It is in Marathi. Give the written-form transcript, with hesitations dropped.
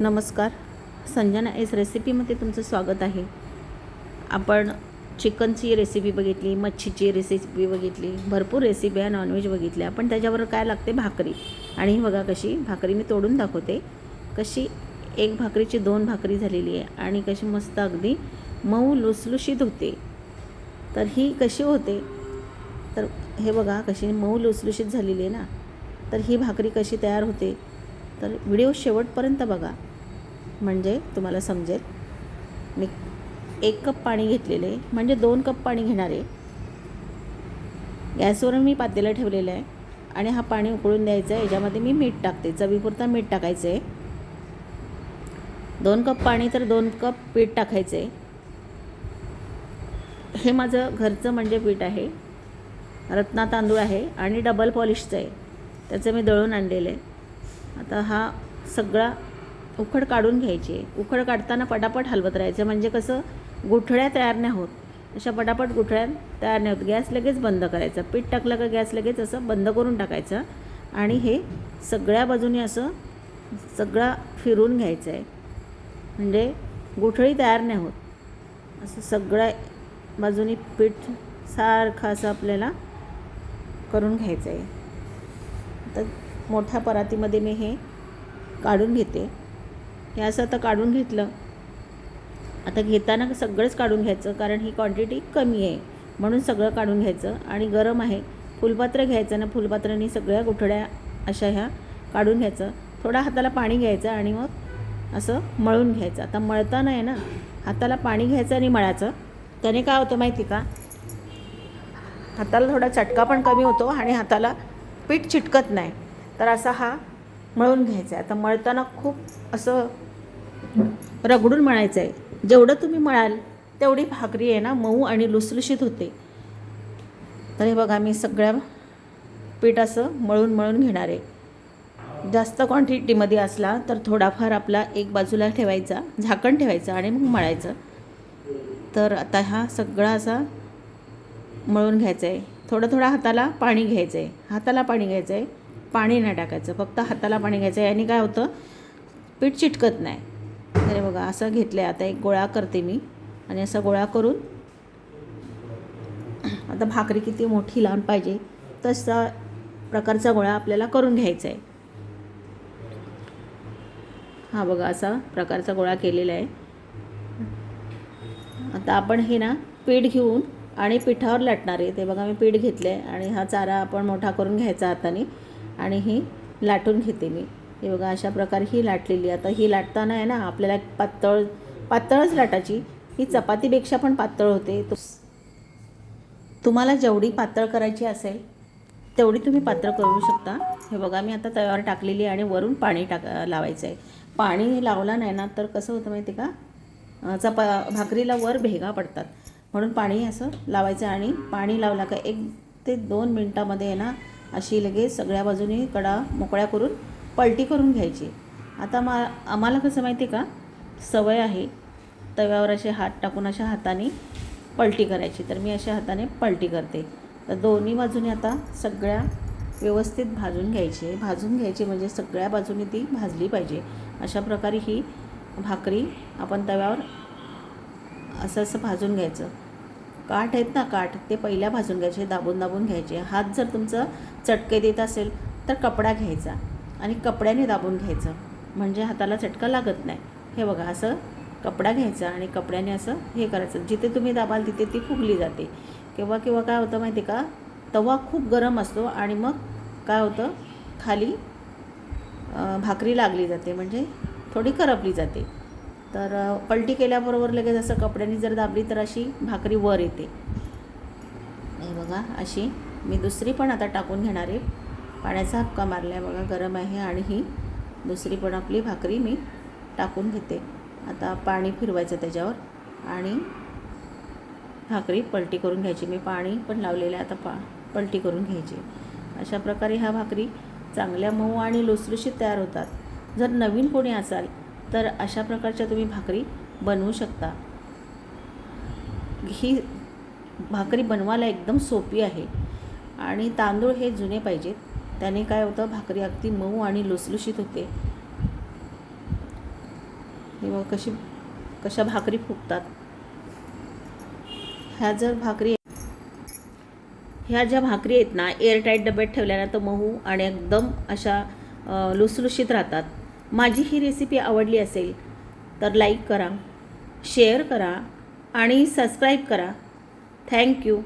नमस्कार. संजना एस रेसिपीमध्ये तुमचं स्वागत आहे. आपण चिकनची रेसिपी बघितली, मच्छीची रेसिपी बघितली, भरपूर रेसिपी आहे, नॉनव्हेज बघितल्या. पण त्याच्यावर काय लागते? भाकरी. आणि ही बघा कशी भाकरी मी तोडून दाखवते. कशी एक भाकरीची दोन भाकरी झालेली आहे आणि कशी मस्त अगदी मऊ लुसलुशीत होते. तर ही कशी होते? तर हे बघा कशी मऊ लुसलुशीत झालेली आहे ना. तर ही भाकरी कशी तयार होते तर व्हिडिओ शेवटपर्यंत बघा, म्हणजे तुम्हाला समजेल. मी 1 कप पाणी घेतलेले, म्हणजे 2 कप पाणी घेणार आहे. गॅसवर मी पातेलं ठेवलेलं आहे आणि हा पाणी उकळून द्यायचं आहे. याच्यामध्ये मी मीठ टाकते, चवीपुरता मीठ टाकायचं आहे. 2 कप पाणी तर 2 कप पीठ टाकायचं आहे. हे माझं घरचं म्हणजे पीठ आहे, रत्ना तांदूळ आहे आणि डबल पॉलिशचं आहे. त्याचं मी दळून आणलेलं आहे. आता हा सगळा उकड काढून घ्यायची आहे. उकड काढताना पटापट हलवत राहायचं, म्हणजे कसं गुठळ्या तयार नाही होत. अशा पटापट गुठळ्या तयार नाही होत. गॅस लगेच बंद करायचा. पीठ टाकलं का गॅस लगेच असं बंद करून टाकायचं आणि हे सगळ्या बाजूनी असं सगळा फिरून घ्यायचं आहे, म्हणजे गुठळी तयार नाही होत. असं सगळ्या बाजूनी पीठ सारखं असं आपल्याला करून घ्यायचं आहे. तर मोठ्या परातीमध्ये मी हे काढून घेते. हे असं आता काढून घेतलं. आता घेताना सगळंच काढून घ्यायचं, कारण ही क्वांटिटी कमी आहे म्हणून सगळं काढून घ्यायचं. आणि गरम आहे, फुलपात्र घ्यायचं ना, फुलपात्राने सगळ्या गुठळ्या अशा ह्या काढून घ्यायचं. थोडा हाताला पाणी घ्यायचं आणि मग असं मळून घ्यायचं. आता मळताना आहे ना, हाताला पाणी घ्यायचं आणि मळायचं. त्याने काय होतं माहिती का, हाताला थोडा चटका पण कमी होतो आणि हाताला पीठ चिटकत नाही. तर असा हा मळून घ्यायचा आहे. आता मळताना खूप असं रगडून मळायचं आहे. जेवढं तुम्ही मळाल तेवढी भाकरी आहे ना मऊ आणि लुसलुशीत होते. तर हे बघा मी सगळ्या पीठ असं मळून घेणार आहे. जास्त क्वांटिटीमध्ये असला तर थोडाफार आपला एक बाजूला ठेवायचा, झाकण ठेवायचं आणि मग मळायचं. तर आता हा सगळा असा मळून घ्यायचं आहे. थोडं हाताला पाणी घ्यायचं आहे. हाताला पाणी घ्यायचं आहे, पाणी नाही टाकायचं, फक्त हाताला पाणी घ्यायचं आहे. याने काय होतं, पीठ चिटकत नाही. तर बघा असं घेतलं आहे. आता एक गोळा करते मी आणि असा गोळा करून, आता भाकरी किती मोठी लहान पाहिजे तसा प्रकारचा गोळा आपल्याला करून घ्यायचा आहे. हा बघा असा प्रकारचा गोळा केलेला आहे. आता आपण हे ना पीठ घेऊन आणि पिठावर लाटणार आहे. ते बघा मी पीठ घेतलं आहे आणि हा चारा आपण मोठा करून घ्यायचा हाताने आणि ही लाटून घेते मी. हे बघा अशा प्रकारे ही लाटलेली. आता ही लाटताना आहे ना आपल्याला पातळच लाटायची. ही चपातीपेक्षा पण पातळ होते. तुम्हाला जेवढी पातळ करायची असेल तेवढी तुम्ही पातळ करू शकता. हे बघा मी आता तव्यावर टाकलेली आणि वरून पाणी लावायचं आहे. पाणी लावला नाही ना तर कसं होतं माहिती का, भाकरीला वर भेगा पडतात. म्हणून पाणी असं लावायचं आणि पाणी लावला का 1 ते 2 मिनटामध्ये आहे ना अशी लगेच सगळ्या बाजूनी कडा मोकळ्या करून पलटी करून घ्यायची. आता आम्हाला कसं माहिती का, सवय आहे तव्यावर असे हात टाकून अशा हाताने पलटी करायची. तर मी अशा हाताने पलटी करते. तर दोन्ही बाजूने आता सगळ्या व्यवस्थित भाजून घ्यायची म्हणजे सगळ्या बाजूनी ती भाजली पाहिजे. अशा प्रकारे ही भाकरी आपण तव्यावर असं भाजून घ्यायचं. काठ आहेत ना, काठ ते पहिल्या भाजून घ्यायचे, दाबून घ्यायचे. हात जर तुमचं चटके देत असेल तर कपडा घ्यायचा आणि कपड्याने दाबून घ्यायचं, म्हणजे हाताला चटका लागत नाही. हे बघा असं कपडा घ्यायचा आणि कपड्याने असं हे करायचं. जिथे तुम्ही दाबाल तिथे ती फुगली जाते. किंवा काय होतं माहिती का, तवा खूप गरम असतो आणि मग काय होतं, खाली भाकरी लागली जाते, म्हणजे थोडी करपली जाते. तर पलटी केल्याबरोबर लगेच असं कपड्याने जर दाबली तर अशी भाकरी वर येते. हे बघा अशी मी दुसरी पण आता टाकून घेणार आहे. पाण्याचा हक्का मारला आहे बघा, गरम आहे. आणि ही दुसरी पण आपली भाकरी मी टाकून घेते. आता पाणी फिरवायचं त्याच्यावर आणि भाकरी पलटी करून घ्यायची. मी पाणी पण लावलेलं आहे, आता पलटी करून घ्यायची. अशा प्रकारे ह्या भाकरी चांगल्या मऊ आणि लुसलुशीत तयार होतात. जर नवीन कोणी असाल तर अशा प्रकारच्या तुम्ही भाकरी बनवू शकता. ही भाकरी बनवायला एकदम सोपी आहे आणि तांदूळ हे जुने पाहिजेत. त्याने काय होतं, भाकरी अगदी मऊ आणि लुसलुशीत होते. हे बघ कशा भाकरी फुगतात. ह्या ज्या भाकरी आहेत ना, एअरटाईट डब्यात ठेवल्या ना तर मऊ आणि एकदम अशा लुसलुशीत राहतात. माझी ही रेसिपी आवडली असेल तर लाईक करा, शेअर करा आणि सबस्क्राईब करा. थँक्यू.